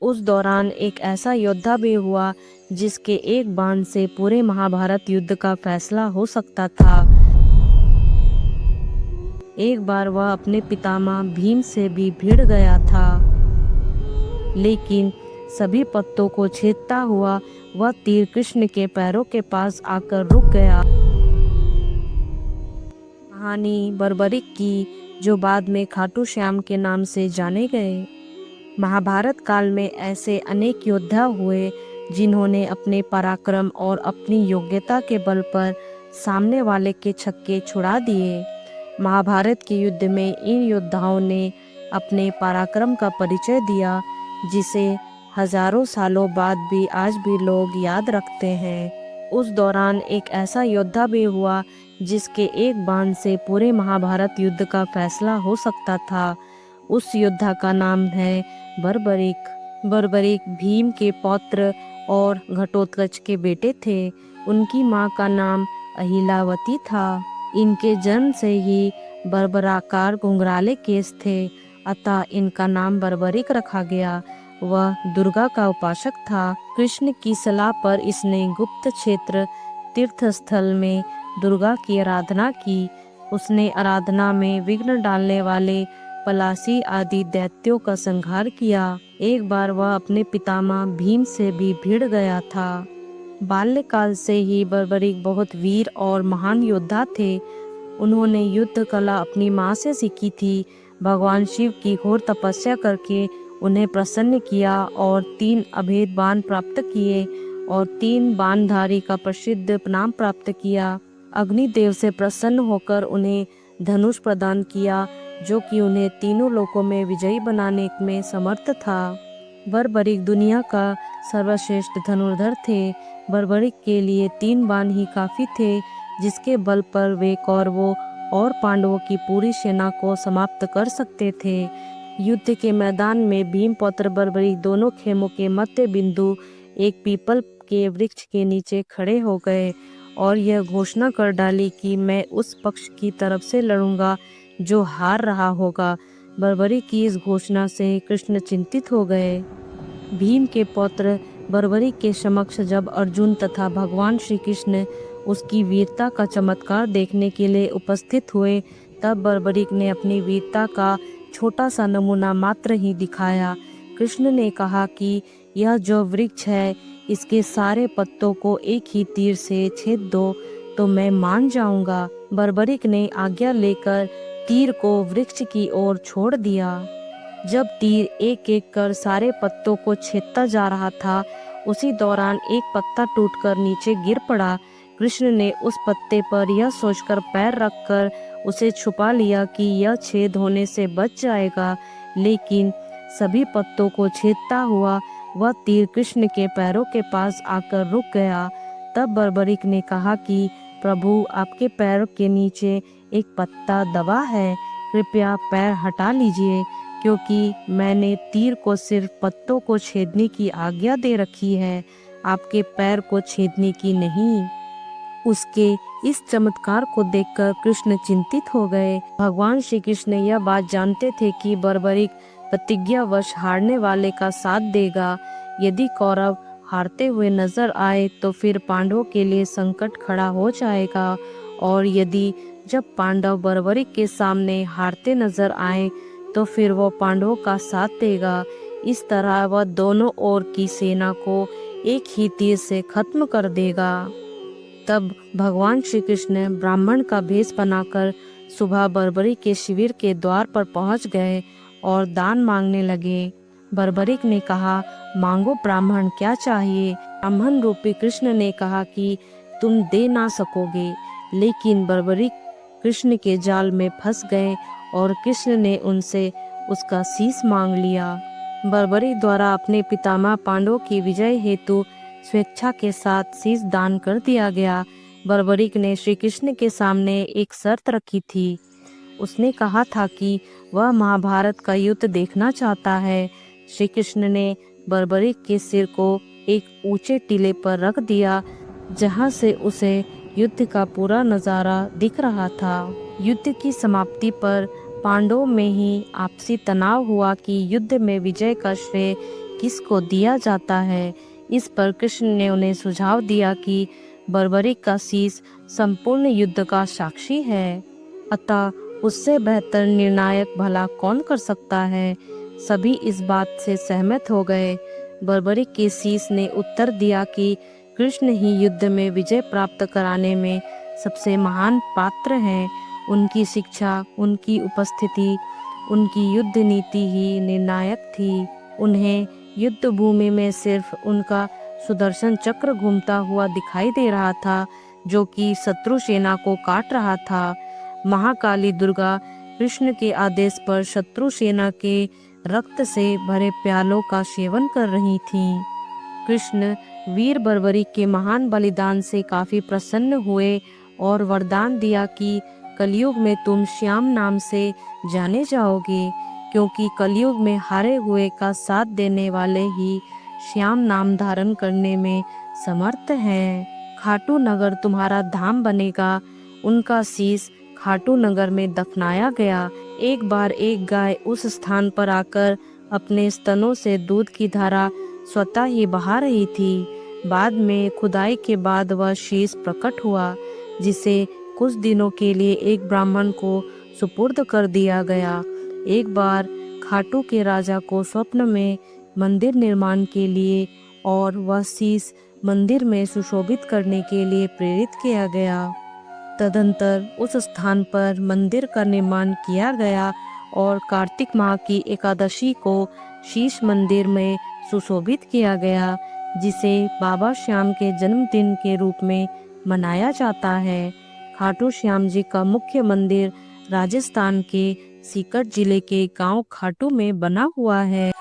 उस दौरान एक ऐसा योद्धा भी हुआ जिसके एक बाण से पूरे महाभारत युद्ध का फैसला हो सकता था। एक बार वह अपने पितामह भीम से भी भिड़ गया था, लेकिन सभी पत्तों को छेदता हुआ वह तीर कृष्ण के पैरों के पास आकर रुक गया। कहानी बर्बरिक की, जो बाद में खाटू श्याम के नाम से जाने गए। महाभारत काल में ऐसे अनेक योद्धा हुए जिन्होंने अपने पराक्रम और अपनी योग्यता के बल पर सामने वाले के छक्के छुड़ा दिए। महाभारत के युद्ध में इन योद्धाओं ने अपने पराक्रम का परिचय दिया, जिसे हजारों सालों बाद भी आज भी लोग याद रखते हैं। उस दौरान एक ऐसा योद्धा भी हुआ जिसके एक बाण से पूरे महाभारत युद्ध का फैसला हो सकता था। उस योद्धा का नाम है बर्बरिक। बर्बरिक भीम के पौत्र और घटोत्कच के बेटे थे। उनकी मां का नाम अहिलावती था। इनके जन्म से ही बर्बराकार घुंघराले केस थे, अतः इनका नाम बर्बरिक रखा गया। वह दुर्गा का उपासक था। कृष्ण की सलाह पर इसने गुप्त क्षेत्र तीर्थ स्थल में दुर्गा की आराधना की। उसने आराधना में विघ्न डालने वाले पलासी आदि दैत्यों का संहार किया। एक बार वह अपने पितामह भीम से भी भिड़ गया था। बाल्यकाल से ही बर्बरिक बहुत वीर और महान योद्धा थे। उन्होंने युद्ध कला अपनी माँ से सीखी थी। भगवान शिव की घोर तपस्या करके उन्हें प्रसन्न किया और 3 अभेद बाण प्राप्त किए और 3 बाणधारी का प्रसिद्ध नाम प्राप्त किया। अग्निदेव से प्रसन्न होकर उन्हें धनुष प्रदान किया, जो कि उन्हें तीनों लोकों में विजयी बनाने में समर्थ था। बर्बरिक दुनिया का सर्वश्रेष्ठ धनुर्धर थे। बर्बरिक के लिए 3 बाण ही काफी थे, जिसके बल पर वे कौरवों और पांडवों की पूरी सेना को समाप्त कर सकते थे। युद्ध के मैदान में भीम पौत्र बर्बरिक दोनों खेमों के मध्य बिंदु एक पीपल के वृक्ष के नीचे खड़े हो गए और यह घोषणा कर डाली कि मैं उस पक्ष की तरफ से लड़ूंगा जो हार रहा होगा। बर्बरिक की इस घोषणा से कृष्ण चिंतित हो गए। भीम के पौत्र बर्बरिक के समक्ष जब अर्जुन तथा भगवान श्री कृष्ण उसकी वीरता का चमत्कार देखने के लिए उपस्थित हुए, तब बर्बरिक ने अपनी वीरता का छोटा सा नमूना मात्र ही दिखाया। कृष्ण ने कहा कि यह जो वृक्ष है, इसके सारे पत्तों को एक ही तीर से छेद दो तो मैं मान जाऊंगा। बर्बरिक ने आज्ञा लेकर तीर को वृक्ष की ओर छोड़ दिया। जब तीर एक एक कर सारे पत्तों को छेदता जा रहा था, उसी दौरान एक पत्ता टूटकर नीचे गिर पड़ा। कृष्ण ने उस पत्ते पर यह सोचकर पैर रखकर उसे छुपा लिया कि यह छेद होने से बच जाएगा, लेकिन सभी पत्तों को छेदता हुआ वह तीर कृष्ण के पैरों के पास आकर रुक गया। तब बर्बरिक ने कहा कि प्रभु, आपके पैरों के नीचे एक पत्ता दबा है, कृपया पैर हटा लीजिए, क्योंकि मैंने तीर को सिर्फ पत्तों को छेदने की आज्ञा दे रखी है, आपके पैर को छेदने की नहीं। उसके इस चमत्कार को देखकर कृष्ण चिंतित हो गए। भगवान श्री कृष्ण यह बात जानते थे कि बर्बरिक प्रतिज्ञावश हारने वाले का साथ देगा। यदि कौरव हारते हुए नजर आए तो फिर पांडवों के लिए संकट खड़ा हो जाएगा, और यदि जब पांडव बर्बरिक के सामने हारते नजर आए तो फिर वो पांडवों का साथ देगा। इस तरह वह दोनों ओर की सेना को एक ही तीर से खत्म कर देगा। तब भगवान श्री कृष्ण ब्राह्मण का भेष बनाकर सुबह बर्बरिक के शिविर के द्वार पर पहुंच गए और दान मांगने लगे। बर्बरिक ने कहा, मांगो ब्राह्मण, क्या चाहिए? ब्राह्मण रूपी कृष्ण ने कहा कि तुम दे ना सकोगे, लेकिन बर्बरिक कृष्ण के जाल में फंस गए और कृष्ण ने उनसे उसका शीश मांग लिया। बर्बरिक द्वारा अपने पितामह पांडवों की विजय हेतु स्वेच्छा के साथ शीश दान कर दिया गया। बर्बरिक ने श्री कृष्ण के सामने एक शर्त रखी थी। उसने कहा था कि वह महाभारत का युद्ध देखना चाहता है। श्री कृष्ण ने बर्बरिक के सिर को एक ऊंचे टीले पर रख दिया, जहां से उसे युद्ध का पूरा नजारा दिख रहा था। युद्ध की समाप्ति पर पांडवों में ही आपसी तनाव हुआ कि युद्ध में विजय का श्रेय किसको दिया जाता है। इस पर कृष्ण ने उन्हें सुझाव दिया कि बर्बरिक का शीश संपूर्ण युद्ध का साक्षी है, अतः उससे बेहतर निर्णायक भला कौन कर सकता है। सभी इस बात से सहमत हो गए। बर्बरिक के शीश ने उत्तर दिया कि कृष्ण ही युद्ध में विजय प्राप्त कराने में सबसे महान पात्र हैं। उनकी शिक्षा, उनकी उपस्थिति, उनकी युद्ध नीति ही निर्णायक थी। उन्हें युद्ध भूमि में सिर्फ उनका सुदर्शन चक्र घूमता हुआ दिखाई दे रहा था, जो कि शत्रु सेना को काट रहा था। महाकाली दुर्गा कृष्ण के आदेश पर शत्रु सेना के रक्त से भरे प्यालों का सेवन कर रही थीं। कृष्ण वीर बर्बरिक के महान बलिदान से काफी प्रसन्न हुए और वरदान दिया कि कलयुग में तुम श्याम नाम से जाने जाओगे, क्योंकि कलयुग में हारे हुए का साथ देने वाले ही श्याम नाम धारण करने में समर्थ हैं। खाटू नगर तुम्हारा धाम बनेगा। उनका शीश खाटू नगर में दफनाया गया। एक बार एक गाय उस स्थान पर आकर अपने स्तनों से दूध की धारा स्वतः ही बहा रही थी। बाद में खुदाई के बाद वह शीश प्रकट हुआ, जिसे कुछ दिनों के लिए एक ब्राह्मण को सुपुर्द कर दिया गया। एक बार खाटू के राजा को स्वप्न में मंदिर निर्माण के लिए और वह शीश मंदिर में सुशोभित करने के लिए प्रेरित किया गया। तदंतर उस स्थान पर मंदिर का निर्माण किया गया और कार्तिक माह की एकादशी को शीश मंदिर में सुशोभित किया गया, जिसे बाबा श्याम के जन्मदिन के रूप में मनाया जाता है। खाटू श्याम जी का मुख्य मंदिर राजस्थान के सीकर जिले के गांव खाटू में बना हुआ है।